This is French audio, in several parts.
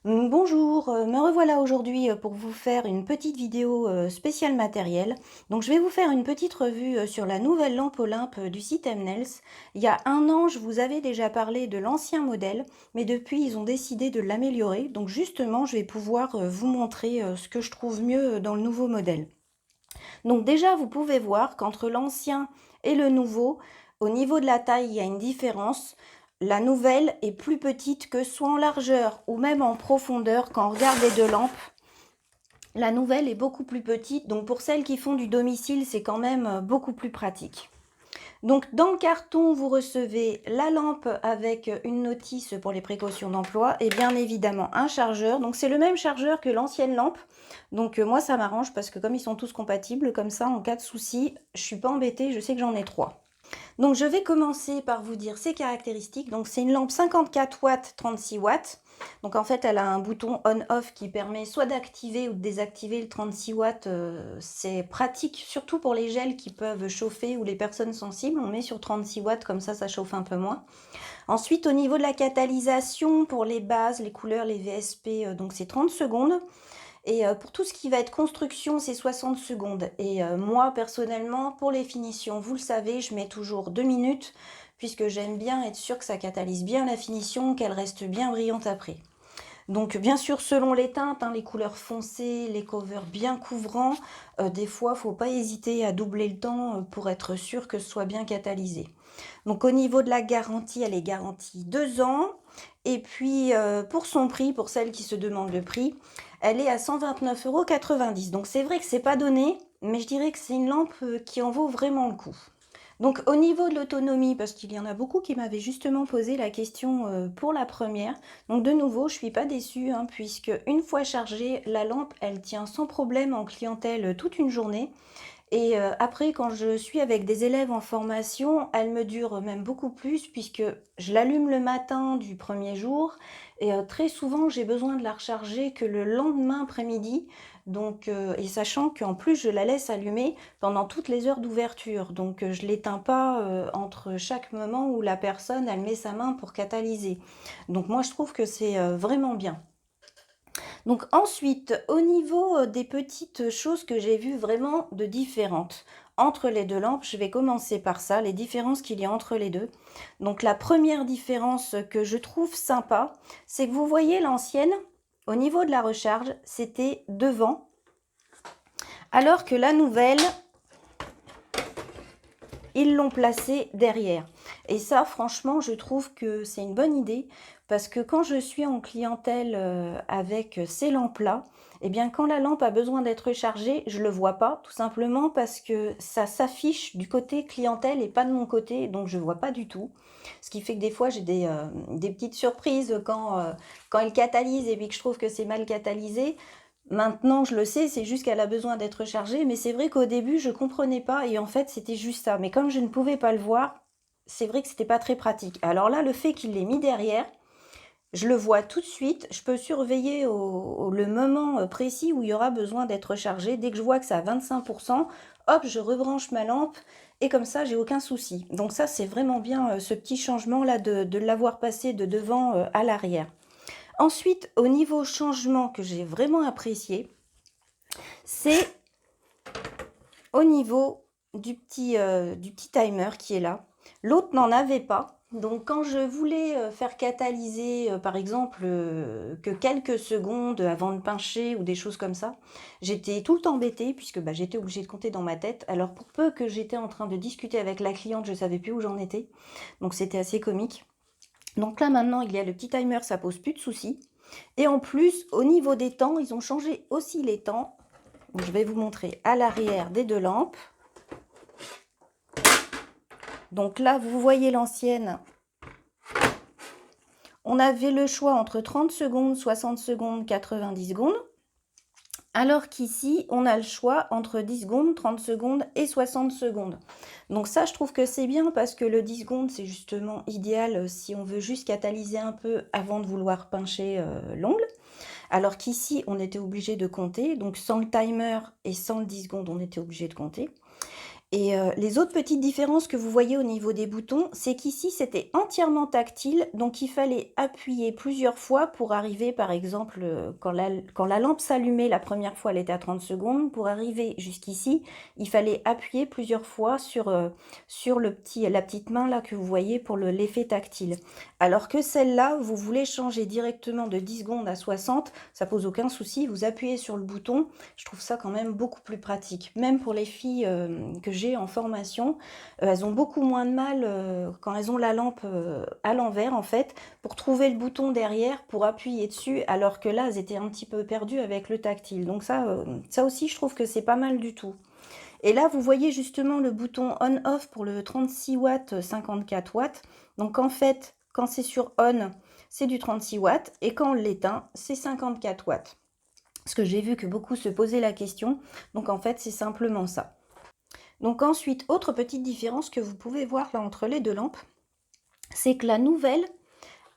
Bonjour, me revoilà aujourd'hui pour vous faire une petite vidéo spéciale matériel. Donc je vais vous faire une petite revue sur la nouvelle lampe Olympe du site Mnels. Il y a un an, je vous avais déjà parlé de l'ancien modèle, mais depuis ils ont décidé de l'améliorer. Donc justement, je vais pouvoir vous montrer ce que je trouve mieux dans le nouveau modèle. Donc déjà, vous pouvez voir qu'entre l'ancien et le nouveau, au niveau de la taille, il y a une différence. La nouvelle est plus petite que soit en largeur ou même en profondeur quand on regarde les deux lampes. La nouvelle est beaucoup plus petite, donc pour celles qui font du domicile, c'est quand même beaucoup plus pratique. Donc dans le carton, vous recevez la lampe avec une notice pour les précautions d'emploi et bien évidemment un chargeur. Donc c'est le même chargeur que l'ancienne lampe. Donc moi ça m'arrange parce que comme ils sont tous compatibles, comme ça en cas de souci, je suis pas embêtée, je sais que j'en ai trois. Donc je vais commencer par vous dire ses caractéristiques. Donc c'est une lampe 54 watts, 36 watts. Donc en fait elle a un bouton on-off qui permet soit d'activer ou de désactiver le 36 watts. C'est pratique surtout pour les gels qui peuvent chauffer ou les personnes sensibles. On met sur 36 watts comme ça chauffe un peu moins. Ensuite au niveau de la catalysation pour les bases, les couleurs, les VSP, donc c'est 30 secondes. Et pour tout ce qui va être construction, c'est 60 secondes. Et moi, personnellement, pour les finitions, vous le savez, je mets toujours 2 minutes, puisque j'aime bien être sûre que ça catalyse bien la finition, qu'elle reste bien brillante après. Donc bien sûr, selon les teintes, les couleurs foncées, les covers bien couvrants, des fois, il ne faut pas hésiter à doubler le temps pour être sûr que ce soit bien catalysé. Donc au niveau de la garantie, elle est garantie 2 ans. Et puis pour son prix, pour celles qui se demandent le prix, elle est à 129,90 €. Donc c'est vrai que c'est pas donné, mais je dirais que c'est une lampe qui en vaut vraiment le coup. Donc au niveau de l'autonomie, parce qu'il y en a beaucoup qui m'avaient justement posé la question pour la première. Donc de nouveau, je suis pas déçue, puisque une fois chargée, la lampe, elle tient sans problème en clientèle toute une journée. Et après, quand je suis avec des élèves en formation, elle me dure même beaucoup plus puisque je l'allume le matin du premier jour et très souvent, j'ai besoin de la recharger que le lendemain après-midi. Donc et sachant qu'en plus, je la laisse allumer pendant toutes les heures d'ouverture. Donc je l'éteins pas, entre chaque moment où la personne, elle met sa main pour catalyser. Donc moi, je trouve que c'est, vraiment bien. Donc ensuite, au niveau des petites choses que j'ai vues vraiment de différentes entre les deux lampes, je vais commencer par ça, les différences qu'il y a entre les deux. Donc la première différence que je trouve sympa, c'est que vous voyez l'ancienne, au niveau de la recharge, c'était devant, alors que la nouvelle, ils l'ont placée derrière. Et ça, franchement, je trouve que c'est une bonne idée parce que quand je suis en clientèle avec ces lampes-là, eh bien, quand la lampe a besoin d'être chargée, je ne le vois pas, tout simplement parce que ça s'affiche du côté clientèle et pas de mon côté, donc je ne vois pas du tout. Ce qui fait que des fois, j'ai des petites surprises quand elle catalyse et puis que je trouve que c'est mal catalysé. Maintenant, je le sais, c'est juste qu'elle a besoin d'être chargée, mais c'est vrai qu'au début, je comprenais pas et en fait, c'était juste ça. Mais comme je ne pouvais pas le voir, c'est vrai que c'était pas très pratique. Alors là, le fait qu'il l'ait mis derrière, je le vois tout de suite. Je peux surveiller le moment précis où il y aura besoin d'être chargé. Dès que je vois que c'est à 25%, hop, je rebranche ma lampe et comme ça, j'ai aucun souci. Donc ça, c'est vraiment bien ce petit changement-là de l'avoir passé de devant à l'arrière. Ensuite, au niveau changement que j'ai vraiment apprécié, c'est au niveau du petit timer qui est là. L'autre n'en avait pas. Donc quand je voulais faire catalyser, par exemple, que quelques secondes avant de pincher ou des choses comme ça, j'étais tout le temps embêtée puisque j'étais obligée de compter dans ma tête. Alors pour peu que j'étais en train de discuter avec la cliente, je ne savais plus où j'en étais. Donc c'était assez comique. Donc là maintenant, il y a le petit timer, ça pose plus de soucis. Et en plus, au niveau des temps, ils ont changé aussi les temps. Donc, je vais vous montrer à l'arrière des deux lampes. Donc là, vous voyez l'ancienne. On avait le choix entre 30 secondes, 60 secondes, 90 secondes. Alors qu'ici, on a le choix entre 10 secondes, 30 secondes et 60 secondes. Donc ça, je trouve que c'est bien parce que le 10 secondes, c'est justement idéal si on veut juste catalyser un peu avant de vouloir pincher l'ongle. Alors qu'ici, on était obligé de compter. Donc sans le timer et sans le 10 secondes, on était obligé de compter. Et les autres petites différences que vous voyez au niveau des boutons, c'est qu'ici, c'était entièrement tactile, donc il fallait appuyer plusieurs fois pour arriver, par exemple, quand la lampe s'allumait la première fois, elle était à 30 secondes. Pour arriver jusqu'ici, il fallait appuyer plusieurs fois sur la petite main là que vous voyez pour l'effet tactile. Alors que celle-là, vous voulez changer directement de 10 secondes à 60, ça pose aucun souci, vous appuyez sur le bouton. Je trouve ça quand même beaucoup plus pratique. Même pour les filles que j'ai en formation, elles ont beaucoup moins de mal quand elles ont la lampe à l'envers en fait, pour trouver le bouton derrière, pour appuyer dessus, alors que là, elles étaient un petit peu perdues avec le tactile. Donc ça aussi, je trouve que c'est pas mal du tout. Et là, vous voyez justement le bouton on-off pour le 36 watts, 54 watts. Donc en fait, quand c'est sur on, c'est du 36 watts, et quand on l'éteint, c'est 54 watts. Parce que j'ai vu que beaucoup se posaient la question, donc en fait, c'est simplement ça. Donc ensuite, autre petite différence que vous pouvez voir là entre les deux lampes, c'est que la nouvelle,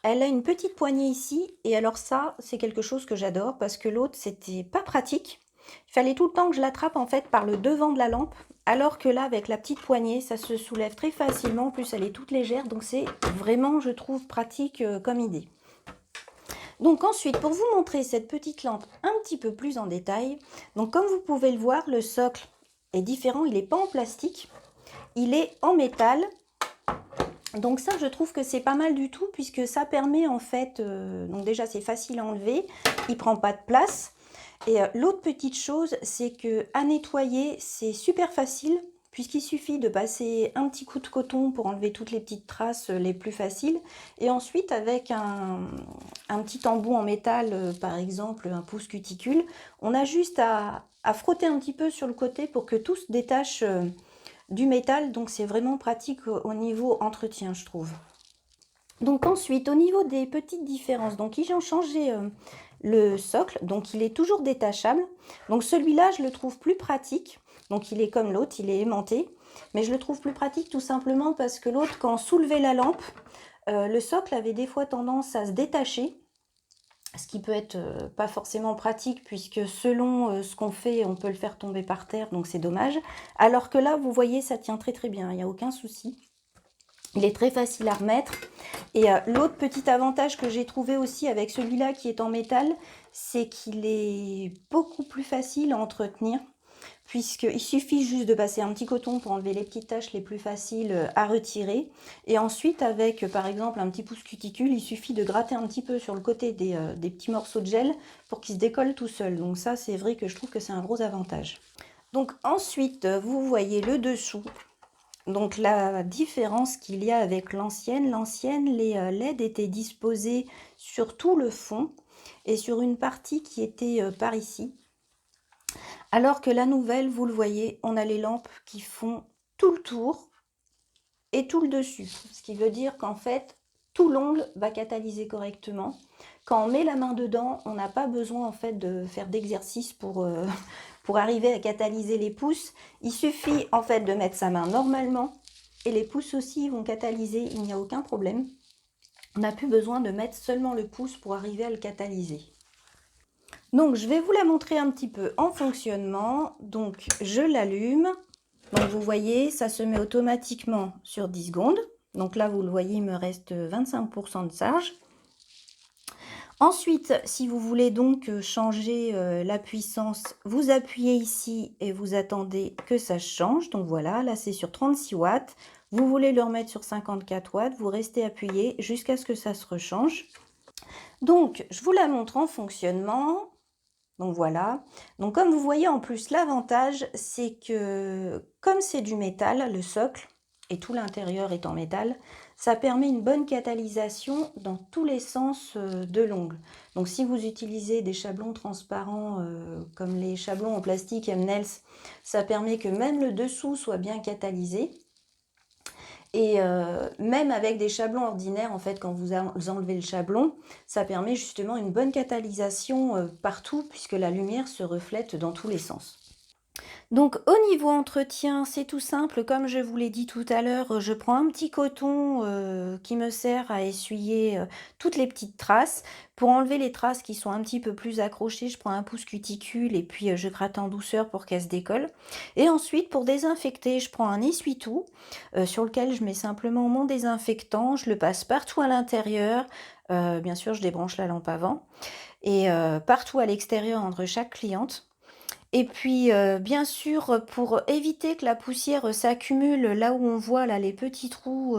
elle a une petite poignée ici, et alors ça, c'est quelque chose que j'adore, parce que l'autre, c'était pas pratique. Il fallait tout le temps que je l'attrape en fait par le devant de la lampe, alors que là, avec la petite poignée, ça se soulève très facilement, en plus elle est toute légère, donc c'est vraiment, je trouve, pratique comme idée. Donc ensuite, pour vous montrer cette petite lampe un petit peu plus en détail, donc comme vous pouvez le voir, le socle est différent, il n'est pas en plastique, il est en métal. Donc ça, je trouve que c'est pas mal du tout, puisque ça permet en fait, donc déjà c'est facile à enlever, il prend pas de place. Et l'autre petite chose, c'est que à nettoyer, c'est super facile, puisqu'il suffit de passer un petit coup de coton pour enlever toutes les petites traces les plus faciles. Et ensuite, avec un petit embout en métal, par exemple un pouce cuticule, on a juste à frotter un petit peu sur le côté pour que tout se détache du métal. Donc c'est vraiment pratique au niveau entretien, je trouve. Donc ensuite, au niveau des petites différences, donc ils ont changé le socle, donc il est toujours détachable. Donc celui-là, je le trouve plus pratique. Donc il est comme l'autre, il est aimanté. Mais je le trouve plus pratique tout simplement parce que l'autre, quand on soulevait la lampe, le socle avait des fois tendance à se détacher. Ce qui peut être pas forcément pratique, puisque selon ce qu'on fait, on peut le faire tomber par terre, donc c'est dommage. Alors que là, vous voyez, ça tient très très bien, il n'y a aucun souci. Il est très facile à remettre. Et l'autre petit avantage que j'ai trouvé aussi avec celui-là qui est en métal, c'est qu'il est beaucoup plus facile à entretenir, puisqu'il suffit juste de passer un petit coton pour enlever les petites taches les plus faciles à retirer. Et ensuite, avec par exemple un petit pouce cuticule, il suffit de gratter un petit peu sur le côté des petits morceaux de gel pour qu'ils se décollent tout seuls. Donc ça, c'est vrai que je trouve que c'est un gros avantage. Donc ensuite, vous voyez le dessous. Donc la différence qu'il y a avec l'ancienne, les LED étaient disposés sur tout le fond et sur une partie qui était par ici. Alors que la nouvelle, vous le voyez, on a les lampes qui font tout le tour et tout le dessus. Ce qui veut dire qu'en fait, tout l'ongle va catalyser correctement. Quand on met la main dedans, on n'a pas besoin en fait de faire d'exercice pour arriver à catalyser les pouces. Il suffit en fait de mettre sa main normalement et les pouces aussi vont catalyser, il n'y a aucun problème. On n'a plus besoin de mettre seulement le pouce pour arriver à le catalyser. Donc je vais vous la montrer un petit peu en fonctionnement. Donc je l'allume. Donc vous voyez, ça se met automatiquement sur 10 secondes. Donc là, vous le voyez, il me reste 25% de charge. Ensuite, si vous voulez donc changer la puissance, vous appuyez ici et vous attendez que ça change. Donc voilà, là c'est sur 36 watts. Vous voulez le remettre sur 54 watts, vous restez appuyé jusqu'à ce que ça se rechange. Donc, je vous la montre en fonctionnement. Donc voilà. Donc comme vous voyez, en plus, l'avantage, c'est que comme c'est du métal, le socle, et tout l'intérieur est en métal, ça permet une bonne catalysation dans tous les sens de l'ongle. Donc si vous utilisez des chablons transparents comme les chablons en plastique M-Nails, ça permet que même le dessous soit bien catalysé. Et même avec des chablons ordinaires, en fait, quand vous enlevez le chablon, ça permet justement une bonne catalysation partout, puisque la lumière se reflète dans tous les sens. Donc au niveau entretien, c'est tout simple, comme je vous l'ai dit tout à l'heure, je prends un petit coton, qui me sert à essuyer, toutes les petites traces. Pour enlever les traces qui sont un petit peu plus accrochées, je prends un pouce cuticule et puis, je gratte en douceur pour qu'elles se décollent. Et ensuite pour désinfecter, je prends un essuie-tout, sur lequel je mets simplement mon désinfectant, je le passe partout à l'intérieur, bien sûr je débranche la lampe avant et partout à l'extérieur entre chaque cliente. Et puis, bien sûr, pour éviter que la poussière, s'accumule là où on voit là les petits trous,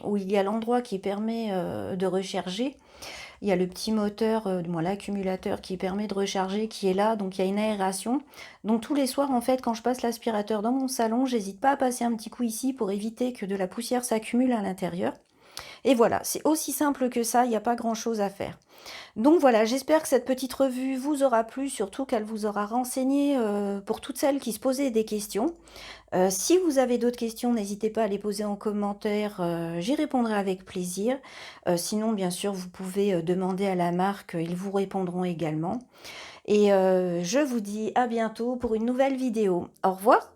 où il y a l'endroit qui permet, de recharger. Il y a le petit moteur, du l'accumulateur qui permet de recharger qui est là, donc il y a une aération. Donc tous les soirs, en fait, quand je passe l'aspirateur dans mon salon, j'hésite pas à passer un petit coup ici pour éviter que de la poussière s'accumule à l'intérieur. Et voilà, c'est aussi simple que ça, il n'y a pas grand-chose à faire. Donc voilà, j'espère que cette petite revue vous aura plu, surtout qu'elle vous aura renseigné pour toutes celles qui se posaient des questions. Si vous avez d'autres questions, n'hésitez pas à les poser en commentaire, j'y répondrai avec plaisir. Sinon, bien sûr, vous pouvez demander à la marque, ils vous répondront également. Et je vous dis à bientôt pour une nouvelle vidéo. Au revoir.